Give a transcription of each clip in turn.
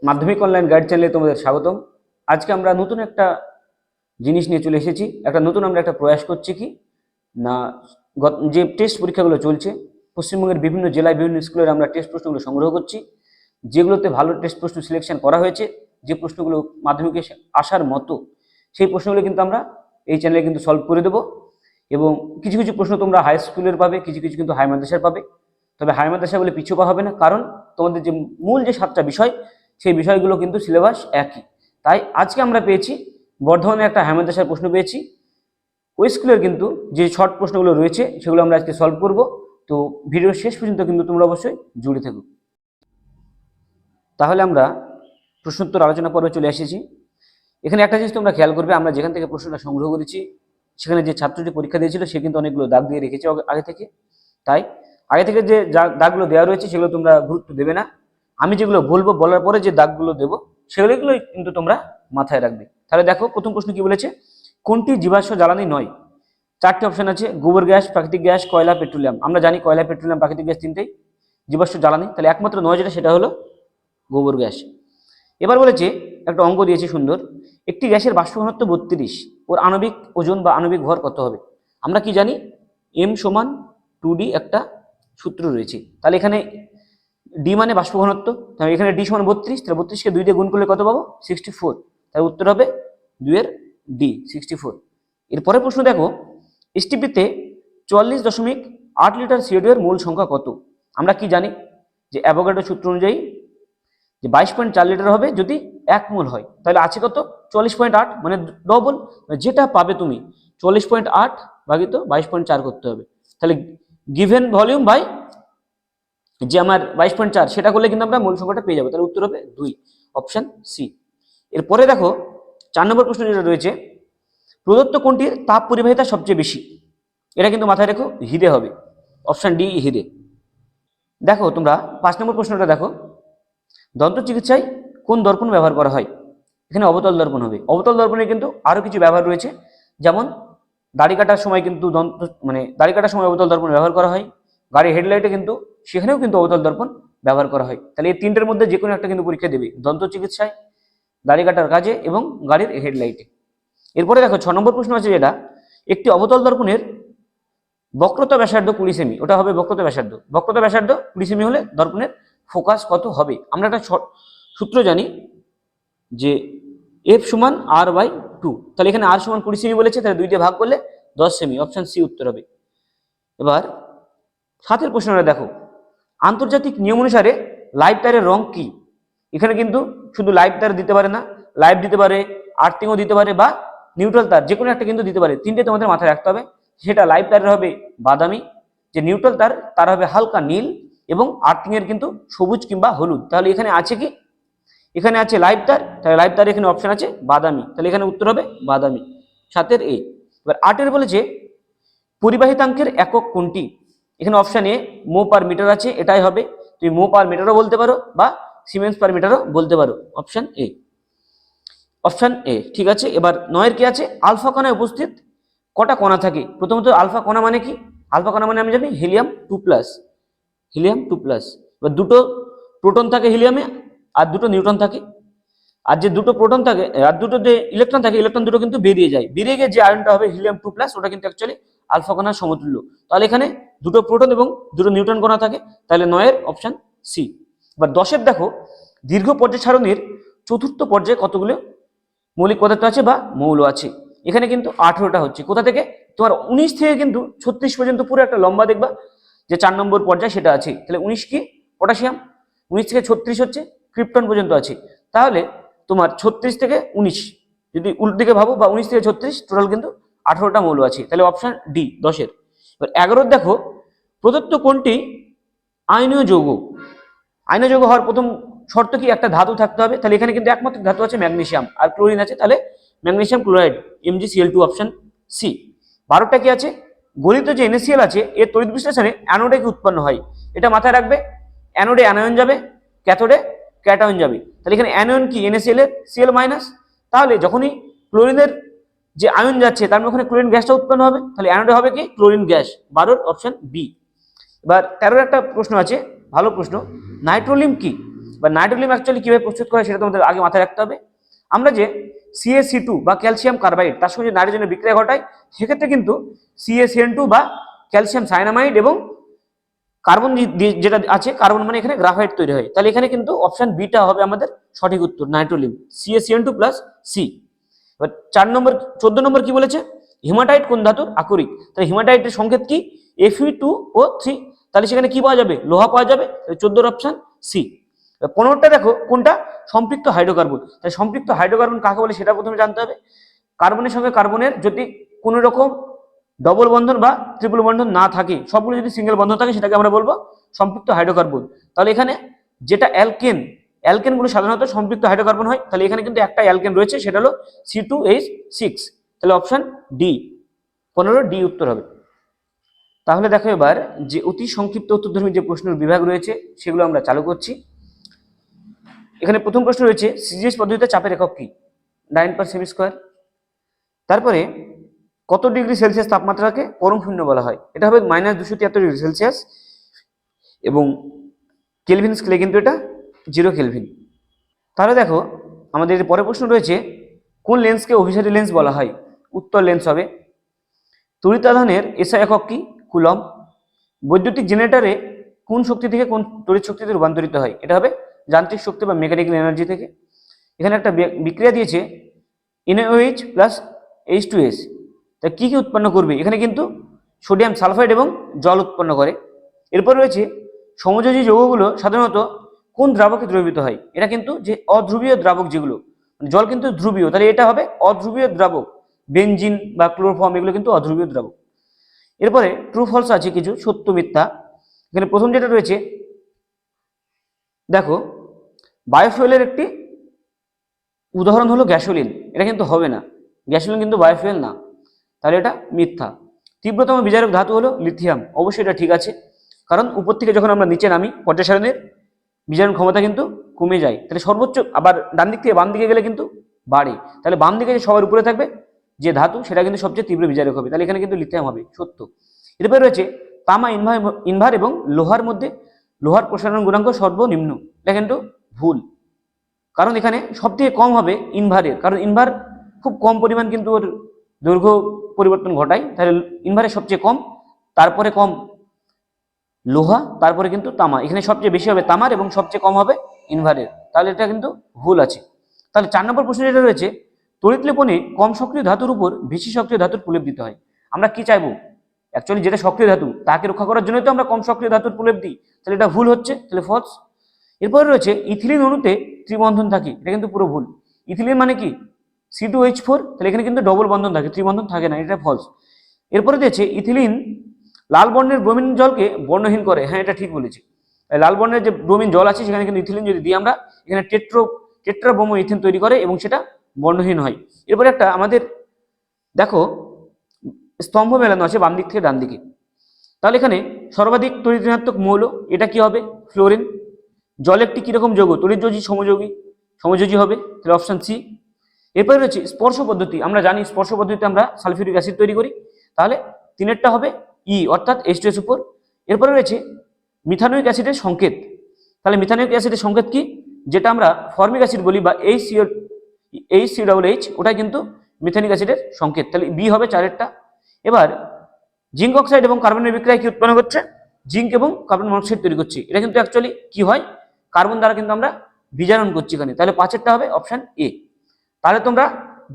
মাধ্যমিক online guide চ্যানেলে তোমাদের স্বাগতম। আজকে আমরা নতুন একটা জিনিস নিয়ে চলে এসেছি। আমরা একটা প্রয়াস করছি কি না, যে টেস্ট পরীক্ষাগুলো চলছে পশ্চিমবঙ্গের বিভিন্ন জেলায় বিভিন্ন স্কুলের আমরা টেস্ট প্রশ্নগুলো সংগ্রহ করছি, যেগুলোতে ভালো টেস্ট প্রশ্ন সিলেকশন করা হয়েছে, যে প্রশ্নগুলো মাধ্যমিকে আসার মতো সেই প্রশ্নগুলো কিন্তু আমরা এই চ্যানেলে কিন্তু সলভ করে দেবো। এবং কিছু কিছু প্রশ্ন তোমরা হাই স্কুলের পাবে, কিছু কিছু কিন্তু হাই মাদ্রাসার পাবে। তবে হাই মাদ্রাসা বলে পিছু পা হবে না, কারণ তোমাদের যে মূল যে 7টা বিষয় সেই বিষয়গুলো কিন্তু সিলেবাস একই। তাই আজকে আমরা পেয়েছি বর্ধমানের একটা হাই মাদ্রাসার প্রশ্ন পেয়েছি। ওই স্কুলের কিন্তু যে শর্ট প্রশ্নগুলো রয়েছে সেগুলো আমরা আজকে সলভ করব। তো ভিডিওর শেষ পর্যন্ত কিন্তু তোমরা অবশ্যই জুড়ে থাকো। তাহলে আমরা প্রশ্নোত্তর আলোচনা পর্বে চলে এসেছি। এখানে একটা জিনিস তোমরা খেয়াল করবে, আমরা যেখান থেকে প্রশ্নটা সংগ্রহ করেছি সেখানে যে ছাত্রটি পরীক্ষা দিয়েছিল সে কিন্তু অনেকগুলো দাগ দিয়ে রেখেছে আগে থেকে। তাই আগে থেকে যে দাগগুলো দেওয়া রয়েছে সেগুলো তোমরা গুরুত্ব দেবে না। আমি যেগুলো বলবো বলার পরে যে দাগগুলো দেবো সেগুলোই কিন্তু তোমরা মাথায় রাখবে। তাহলে দেখো প্রথম প্রশ্ন কি বলেছে, কোনটি জীবাশ্ম জ্বালানি নয়? 4টি অপশন আছে, গোবর গ্যাস, প্রাকৃতিক গ্যাস, কয়লা, পেট্রোলিয়াম। আমরা জানি কয়লা, পেট্রোলিয়াম, প্রাকৃতিক গ্যাস তিনটেই জীবাশ্ম জ্বালানি। তাহলে একমাত্র নয় যেটা সেটা হলো গোবর গ্যাস। এবার বলেছে একটা অঙ্ক দিয়েছে সুন্দর, একটি গ্যাসের বাষ্প ঘনত্ব 32, ওর আণবিক ওজন বা আণবিক ভর কত হবে? আমরা কি জানি m সমান 2d একটা সূত্র রয়েছে। তাহলে এখানে ডি মানে বাষ্প ঘনত্ব, তাহলে এখানে ডি সমান 32, তাহলে 32কে 2 দিয়ে গুণ করলে কত পাবো? 64। তাহলে উত্তর হবে 2 এর ডি, 64। এরপরে প্রশ্ন দেখো, এসটিপিতে 44.8 লিটার CO2 এর মোল সংখ্যা কত? আমরা কি জানি যে অ্যাভোগাড্রো সূত্র অনুযায়ী যে 22.4 লিটার হবে যদি 1 মোল হয়। তাহলে আছে কত? 44.8, মানে ডবল। যেটা পাবে তুমি 44.8 ভাগিত 22.4 করতে হবে। তাহলে গিভেন ভলিউম বাই যে আমার 22.4 সেটা করলে কিন্তু আমরা মূল সংখ্যাটা পেয়ে যাবো। তাহলে উত্তর হবে 2, অপশন সি। এরপরে দেখো 4 নম্বর প্রশ্ন যেটা রয়েছে, প্রদত্ত কোনটির তাপ পরিবাহিতা সবচেয়ে বেশি? এটা কিন্তু মাথায় রেখো, হিরে হবে, অপশন ডি হিরে। দেখো তোমরা 5 নম্বর প্রশ্নটা দেখো, দন্ত চিকিৎসায় কোন দর্পণ ব্যবহার করা হয়? এখানে অবতল দর্পণ হবে। অবতল দর্পণে কিন্তু আরো কিছু ব্যবহার রয়েছে, যেমন দাড়ি কাটার সময় কিন্তু দাড়ি কাটার সময় অবতল দর্পণ ব্যবহার করা হয়। গাড়ির হেডলাইটে কিন্তু সেখানেও কিন্তু অবতল দর্পণ ব্যবহার করা হয়। তাহলে এই তিনটের মধ্যে যে কোনো একটা কিন্তু পরীক্ষা দেবে, দন্ত চিকিৎসায়, দাড়ি কাটার কাজে এবং গাড়ির হেডলাইটে। এরপরে দেখো 6 নম্বর প্রশ্ন আছে যেটা, একটি অবতল দর্পণের বক্রতা ব্যাসার্ধ 20 সেমি, ওটা হবে বক্রতা ব্যাসার্ধ। বক্রতা ব্যাসার্ধ 20 সেমি হলে দর্পণের ফোকাস কত হবে? আমরা একটা সূত্র জানি যে এফ সমান r/2। তাহলে এখানে r সমান 20 সেমি বলেছে, তাহলে 2 দিয়ে ভাগ করলে 10 সেমি, অপশন সি উত্তর হবে। এবার 7এর প্রশ্নটা দেখো, আন্তর্জাতিক নিয়ম অনুসারে লাইভ তারের রং কি? এখানে কিন্তু শুধু লাইভ তার দিতে পারে না, লাইভ দিতে পারে, আর্থিংও দিতে পারে, বা নিউট্রাল তার, যে কোনো একটা কিন্তু দিতে পারে। তিনটে তোমাদের মাথায় রাখতে হবে। সেটা লাইভ তারের হবে বাদামি, যে নিউট্রাল তার হবে হালকা নীল, এবং আর্থিং এর কিন্তু সবুজ কিংবা হলুদ। তাহলে এখানে আছে কি? এখানে আছে লাইভ তার, তাহলে লাইভ তার এখানে অপশন আছে বাদামি, তাহলে এখানে উত্তর হবে বাদামি, 7এর এ। এবার 8এর বলেছে পরিবাহিতাঙ্কের একক কোনটি? এখানে option A Md per metre আছে, এটাই হবে। তুমি মো পার মিটারও বলতে পারো বা সিমেন্স পার মিটারও বলতে পারো, অপশন এ, অপশন এ ঠিক আছে। এবার 9এর কি আছে, আলফা কণায় উপস্থিত কটা কণা থাকে? প্রথমত আলফা কণা মানে কি? আলফা কণা মানে আমি জানি হিলিয়াম 2+, হিলিয়াম 2+। এবার দুটো প্রোটন থাকে হিলিয়ামে আর দুটো নিউট্রন থাকে। আর যে দুটো প্রোটন থাকে আর দুটো যে ইলেকট্রন থাকে, ইলেকট্রন দুটো কিন্তু বেরিয়ে যায়, বেরিয়ে গিয়ে যে আয়নটা হবে হিলিয়াম 2+, ওটা কিন্তু অ্যাকচুয়ালি আলফা কণার সমতুল্য। তাহলে এখানে দুটো প্রোটন এবং দুটো নিউট্রন কণা থাকে, তাহলে 9এর অপশন সি। এবার 10এর দেখো, দীর্ঘ পর্যায় সারণীর চতুর্থ পর্যায়ে কতগুলো মৌলিক পদার্থ আছে বা মৌল আছে? এখানে কিন্তু 18টা হচ্ছে। কোথা থেকে? তোমার 19 থেকে কিন্তু 36 পর্যন্ত পুরো একটা লম্বা দেখবা যে 4 নম্বর পর্যায়ে সেটা আছে। তাহলে 19 কি? পটাশিয়াম। 19 থেকে 36 হচ্ছে ক্রিপ্টন পর্যন্ত আছে। তাহলে তোমার 36 থেকে 19 যদি উল্টো দিকে ভাবো, বা 19 থেকে 36 টোটাল কিন্তু 18টা মৌল আছে। তাহলে অপশন ডি 10-এর। এবার 11 দেখো, প্রদত্ত কোনটি আয়নীয় যৌগ? আয়নীয় যৌগ হওয়ার প্রথম শর্ত কি? একটা ধাতু থাকতে হবে। তাহলে এখানে কিন্তু একমাত্র ধাতু আছে ম্যাগনেসিয়াম, আর ক্লোরিন আছে, তাহলে magnesium chloride MgCl2, option C. 12টা কি আছে, গলিত যে NaCl আছে এর তড়িৎ বিশ্লেষণে অ্যানোডে কি উৎপন্ন হয়? এটা মাথায় রাখবে, অ্যানোডে অ্যানায়ন যাবে, ক্যাথোডে ক্যাটায়ন যাবে। তাহলে এখানে অ্যানোয়ন কি? NaCl এর Cl-। তাহলে যখনই ক্লোরিনের যে আয়ন যাচ্ছে তার মানে ওখানে ক্লোরিন গ্যাসটা উৎপন্ন হবে, তাহলে অ্যানোডে হবে কি? Chlorine gas, 12 option B. এবার 13 একটা প্রশ্ন আছে, ভালো প্রশ্ন, নাইট্রোলিম কি? বা নাইট্রোলিয়াম অ্যাকচুয়ালি কিভাবে প্রস্তুত করে সেটা তোমাদের আগে মাথায় রাখতে হবে। আমরা যে CaC2 বা ক্যালসিয়াম কার্বাইড তার সঙ্গে যে নাইট্রোজেনের বিক্রিয়া ঘটায়, সেক্ষেত্রে কিন্তু CaCN2 বা ক্যালসিয়াম সায়ানামাইড এবং কার্বন যেটা আছে, কার্বন মানে এখানে গ্রাফাইট তৈরি হয়। তাহলে এখানে কিন্তু অপশন বিটা হবে আমাদের সঠিক উত্তর, নাইট্রোলিয়াম CaCN2 প্লাস সি। এবার 14 নম্বর কি বলেছে, হিমাটাইট কোন ধাতুর আকরিক। তাহলে হিমাটাইটের সংকেত কি, Fe2O3। তাহলে সেখানে কি পাওয়া যাবে, লোহা পাওয়া যাবে। 14 অপশন সি। 15টা দেখো কোনটা, সম্পৃক্ত হাইড্রোকার্বন। তাই সম্পৃক্ত হাইড্রোকার্বন কাকে বলে সেটা প্রথমে জানতে হবে। কার্বনের সঙ্গে কার্বনের যদি কোনো রকম ডবল বন্ধন বা ট্রিপল বন্ধন না থাকে, সবগুলো যদি সিঙ্গেল বন্ধন থাকে, সেটাকে আমরা বলবো সম্পৃক্ত হাইড্রোকার্বন। তাহলে এখানে যেটা অ্যালকেনগুলো সাধারণত সম্পৃক্ত হাইড্রোকার্বন হয়। তাহলে এখানে কিন্তু একটা অ্যালকেন রয়েছে, সেটা হলো C2H6। তাহলে অপশন ডি, 15 ডি উত্তর হবে। তাহলে দেখো এবার যে অতি সংক্ষিপ্ত উত্তরধর্মী যে প্রশ্নের বিভাগ রয়েছে সেগুলো আমরা চালু করছি। এখানে প্রথম প্রশ্ন রয়েছে, সিজিএস পদ্ধতিতে চাপের একক কি, 9/সেমি স্কোয়ার। তারপরে কত ডিগ্রি সেলসিয়াস তাপমাত্রাকে পরম শূন্য বলা হয়, এটা হবে -273 ডিগ্রি সেলসিয়াস, এবং কেলভিন স্কেলে কিন্তু এটা 0 কেলভিন। তাহলে দেখো আমাদের পরের প্রশ্ন রয়েছে, কোন লেন্সকে অভিসারী লেন্স বলা হয়, উত্তর লেন্স হবে। তড়িতাধানের এসআই একক কি, কুলম। বৈদ্যুতিক জেনারেটরে কোন শক্তি থেকে কোন তড়িৎ শক্তিতে রূপান্তরিত হয়, এটা হবে যান্ত্রিক শক্তি বা মেকানিক্যাল এনার্জি থেকে। এখানে একটা বিক্রিয়া দিয়েছে NaOH প্লাস H2S। তা কি কি উৎপন্ন করবে, এখানে কিন্তু সোডিয়াম সালফাইড এবং জল উৎপন্ন করে। এরপর রয়েছে সমযোজী যৌগগুলো সাধারণত কোন দ্রাবকে দ্রবীভূত হয়, এটা কিন্তু যে অধ্রুবীয় দ্রাবক যেগুলো, জল কিন্তু ধ্রুবীয়, তাহলে এটা হবে অধ্রুবীয় দ্রাবক। বেনজিন বা ক্লোরোফর্ম এগুলো কিন্তু অধ্রুবীয় দ্রাবক। এরপরে ট্রু ফলস আছে কিছু, সত্য মিথ্যা। এখানে প্রথম যেটা রয়েছে, দেখো বায়োফুয়েলের একটি উদাহরণ হলো গ্যাসোলিন, এটা কিন্তু হবে না, গ্যাসোলিন কিন্তু বায়োফুয়েল না, তাহলে এটা মিথ্যা। তীব্রতম বিজারক ধাতু হলো লিথিয়াম, অবশ্যই এটা ঠিক আছে, কারণ উপর থেকে যখন আমরা নিচে নামি পর্যায় সারণীর বিজারণ ক্ষমতা কিন্তু কমে যায়, তাহলে সর্বোচ্চ, আবার ডান দিক থেকে বাম দিকে গেলে কিন্তু বাড়ে, তাহলে বাম দিকে যে সবার উপরে থাকবে যে ধাতু, সেটা কিন্তু সবচেয়ে তীব্র বিজারক হবে, তাহলে এখানে কিন্তু লিথিয়াম হবে, সত্য। এরপরে রয়েছে তামা ইনভার এবং লোহার মধ্যে লোহার প্রসারণ গুণাঙ্ক সর্বনিম্ন, এটা কিন্তু ভুল, কারণ এখানে সব থেকে কম হবে ইনভারের, কারণ ইনভার খুব কম পরিমাণ কিন্তু ওর দৈর্ঘ্য পরিবর্তন ঘটায়, তাহলে ইনভারের সবচেয়ে কম, তারপরে কম লোহা, তারপরে কিন্তু তামা। এখানে সবচেয়ে বেশি হবে তামার এবং সবচেয়ে কম হবে ইনভারের, তাহলে এটা কিন্তু ভুল আছে। তাহলে 4 নম্বর প্রশ্ন যেটা রয়েছে, তড়িৎ লেপনে কম সক্রিয় ধাতুর উপর বেশি সক্রিয় ধাতুর প্রলেপ দিতে হয়। আমরা কি চাইবো, অ্যাকচুয়ালি যেটা সক্রিয় ধাতু তাকে রক্ষা করার জন্যই তো আমরা কম সক্রিয় ধাতুর প্রলেপ দিই, তাহলে এটা ভুল হচ্ছে, তাহলে ফলস। এরপরে রয়েছে ইথিলিন অণুতে ত্রিবন্ধন থাকে, এটা কিন্তু পুরো ভুল। ইথিলিন মানে কি, C2H4, তাহলে এখানে কিন্তু ডবল বন্ধন থাকে, ত্রিবন্ধন থাকে না, এটা ফলস। এরপরে দিয়েছে ইথিলিন লাল বর্ণের ব্রোমিন জলকে বর্ণহীন করে, হ্যাঁ এটা ঠিক বলেছি। লাল বর্ণের যে ব্রোমিন জল আছে সেখানে কিন্তু ইথিলিন যদি দিই আমরা, এখানে টেট্রাব্রোমো ইথেন তৈরি করে এবং সেটা বর্ণহীন হয়। এরপরে একটা আমাদের দেখো স্তম্ভ মেলানো আছে বাম দিক থেকে ডান দিকে, তাহলে এখানে সর্বাধিক তড়িৎ ঋণাত্মক মৌল, এটা কি হবে, ফ্লোরিন। জল একটি কিরকম যৌগ, তড়িৎযোজী সমযোজী হবে, তাহলে অপশন সি। এরপরে রয়েছে স্পর্শ পদ্ধতি, আমরা জানি স্পর্শ পদ্ধতিতে আমরা সালফিউরিক অ্যাসিড তৈরি করি, তাহলে তিনেরটা হবে ই, অর্থাৎ H2SO4। এরপরে রয়েছে মিথানোইক অ্যাসিডের সংকেত, তাহলে মিথানোইক অ্যাসিডের সংকেত কি, যেটা আমরা ফর্মিক অ্যাসিড বলি বা HCOH, ওটাই কিন্তু মিথানিক অ্যাসিডের সংকেত, তাহলে বি হবে 4-এরটা। এবার জিঙ্ক অক্সাইড এবং কার্বনের বিক্রিয়া কি উৎপন্ন করছে, জিঙ্ক এবং কার্বন মনোক্সাইড তৈরি করছে, এটা কিন্তু অ্যাকচুয়ালি কি হয়, কার্বন দ্বারা কিন্তু আমরা বিজারণ করছি এখানে, তাহলে 5-এরটা হবে অপশন এ। তাহলে তোমরা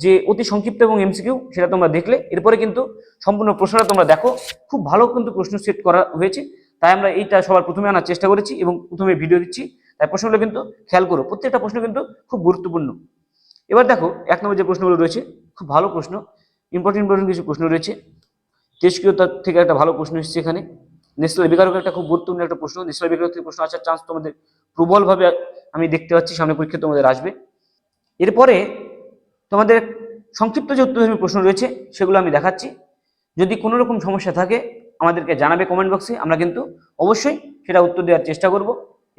যে অতি সংক্ষিপ্ত এবং এমসিকিউ সেটা তোমরা দেখলে, এরপরে কিন্তু সম্পূর্ণ প্রশ্নটা তোমরা দেখো, খুব ভালো কিন্তু প্রশ্ন সেট করা হয়েছে, তাই আমরা এইটা সবার প্রথমে আনার চেষ্টা করেছি এবং প্রথমে ভিডিও দিচ্ছি, তাই প্রশ্নগুলো কিন্তু খেয়াল করো, প্রত্যেকটা প্রশ্ন কিন্তু খুব গুরুত্বপূর্ণ। এবার দেখো 1 নম্বর যে প্রশ্নগুলো রয়েছে, খুব ভালো প্রশ্ন, ইম্পর্টেন্ট কিছু প্রশ্ন রয়েছে। তেজস্ক্রিয়তা থেকে একটা ভালো প্রশ্ন এসেছে এখানে। ন্যাশনাল বিকারক একটা খুব গুরুত্বপূর্ণ একটা প্রশ্ন, ন্যাশনাল বিকারক থেকে প্রশ্ন আসার চান্স তোমাদের প্রবলভাবে আমি দেখতে পাচ্ছি, সামনে পরীক্ষা তোমাদের আসবে। এরপরে তোমাদের সংক্ষিপ্ত যে উত্তরধর্মী প্রশ্ন রয়েছে সেগুলো আমি দেখাচ্ছি, যদি কোনো রকম সমস্যা থাকে আমাদেরকে জানাবে কমেন্ট বক্সে, আমরা কিন্তু অবশ্যই সেটা উত্তর দেওয়ার চেষ্টা করব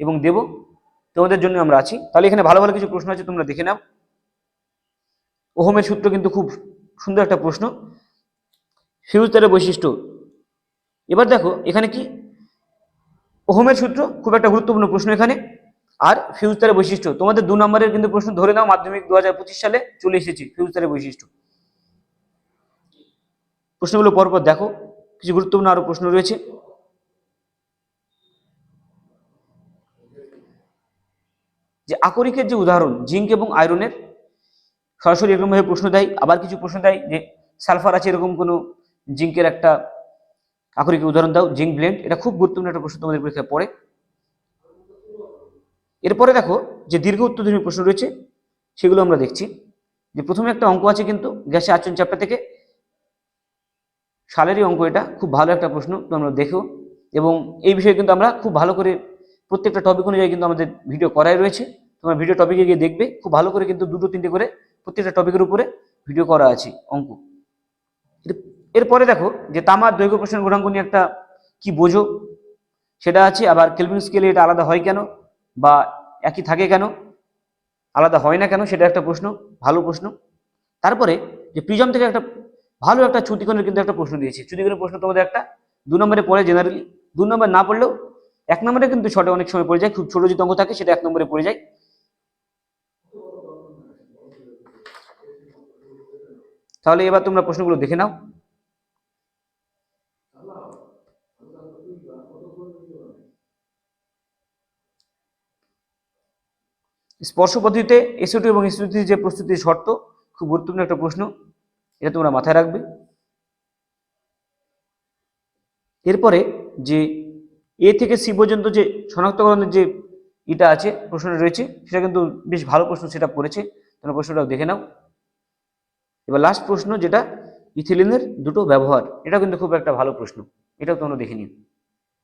এবং দেব, তোমাদের জন্য আমরা আছি। তাহলে এখানে ভালো ভালো কিছু প্রশ্ন আছে, তোমরা দেখে নাও। ওহমের সূত্র কিন্তু খুব সুন্দর একটা প্রশ্ন, ফিউজ তারের বৈশিষ্ট্য। এবার দেখো এখানে কি, ওহমের সূত্র খুব একটা গুরুত্বপূর্ণ প্রশ্ন এখানে। আর ফিউজ তারের বৈশিষ্ট্য, তোমাদের 2 নম্বরের কিন্তু প্রশ্ন ধরে নাও, মাধ্যমিক 2025 সালে চলে এসেছে ফিউজ তারের বৈশিষ্ট্য। প্রশ্নগুলো পরপর দেখো, কিছু গুরুত্বপূর্ণ আরো প্রশ্ন রয়েছে। যে আকরিকের যে উদাহরণ জিঙ্ক এবং আয়রনের, সরাসরি এরকম ভাবে প্রশ্ন দেয়। আবার কিছু প্রশ্ন দেয় যে সালফার আছে এরকম কোনো জিঙ্কের একটা আকরিকের উদাহরণ দাও, জিঙ্ক ব্লেন্ড। এটা খুব গুরুত্বপূর্ণ একটা প্রশ্ন তোমাদের পরীক্ষায় পড়ে। এরপরে দেখো যে দীর্ঘ উত্তরধর্মী প্রশ্ন রয়েছে, সেগুলো আমরা দেখছি। যে প্রথমে একটা অঙ্ক আছে কিন্তু গ্যাসের আচরণ চ্যাপ্টার থেকে, সালেরই অঙ্ক, এটা খুব ভালো একটা প্রশ্ন, তোমরা দেখো। এবং এই বিষয়ে কিন্তু আমরা খুব ভালো করে প্রত্যেকটা টপিক অনুযায়ী কিন্তু আমাদের ভিডিও করাই রয়েছে। তোমরা ভিডিও টপিকে গিয়ে দেখবে, খুব ভালো করে কিন্তু 2-3টে করে প্রত্যেকটা টপিকের উপরে ভিডিও করা আছে অঙ্ক। এরপরে দেখো যে তামার দৈর্ঘ্য প্রসারণ গুণাঙ্ক নিয়ে একটা কি বোঝো সেটা আছে। আবার কেলভিন স্কেলে এটা আলাদা হয় কেন, বা একই থাকে কেন, আলাদা হয় না কেন, সেটা একটা প্রশ্ন, ভালো প্রশ্ন। তারপরে যে প্রিজম থেকে একটা ভালো একটা চ্যুতিকোণের কিন্তু একটা প্রশ্ন দিয়েছে। চ্যুতিকোণের প্রশ্ন তোমাদের একটা 2 নম্বরে পড়ে জেনারেলি, 2 নম্বর না পড়লেও 1 নম্বরে কিন্তু শর্টে অনেক সময় পড়ে যায়। খুব ছোট যদি অঙ্ক থাকে সেটা 1 নম্বরে পড়ে যায়। তাহলে এবার তোমরা প্রশ্নগুলো দেখে নাও। স্পর্শ পদ্ধতিতে SO2 এবং SO3 যে প্রস্তুতির শর্ত, খুব গুরুত্বপূর্ণ একটা প্রশ্ন, এটা তোমরা মাথায় রাখবে। এরপরে যে এ থেকে সি পর্যন্ত যে শনাক্তকরণের যে এটা আছে, প্রশ্নটা রয়েছে, সেটা কিন্তু বেশ ভালো প্রশ্ন, সেটা পড়েছে, তোমরা প্রশ্নটাও দেখে নাও। এবার লাস্ট প্রশ্ন যেটা ইথিলিনের দুটো ব্যবহার, এটা কিন্তু খুব একটা ভালো প্রশ্ন, এটাও তোমরা দেখে নিও।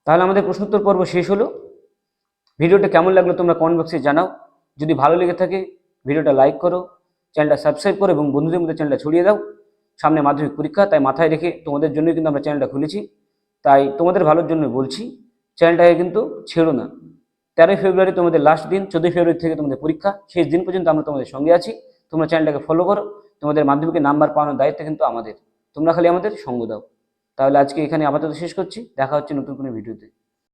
তাহলে আমাদের প্রশ্নোত্তর পর্ব শেষ হলো। ভিডিওটা কেমন লাগলো তোমরা কমেন্ট বক্সে জানাও। যদি ভালো লেগে থাকে ভিডিওটা লাইক করো, চ্যানেলটা সাবস্ক্রাইব করো এবং বন্ধুদের মধ্যে চ্যানেলটা ছড়িয়ে দাও। সামনে মাধ্যমিক পরীক্ষা, তাই মাথায় রেখে তোমাদের জন্যই কিন্তু আমরা চ্যানেলটা খুলেছি। তাই তোমাদের ভালোর জন্য বলছি, চ্যানেলটাকে কিন্তু ছেড়ো না। 13ই ফেব্রুয়ারি তোমাদের লাস্ট দিন, 14ই ফেব্রুয়ারি থেকে তোমাদের পরীক্ষা, শেষ দিন পর্যন্ত আমরা তোমাদের সঙ্গে আছি। তোমরা চ্যানেলটাকে ফলো করো, তোমাদের মাধ্যমিকের নাম্বার পাওয়ানোর দায়িত্ব কিন্তু আমাদের, তোমরা খালি আমাদের সঙ্গ দাও। তাহলে আজকে এখানে আপাতত শেষ করছি, দেখা হচ্ছে নতুন কোনো ভিডিওতে।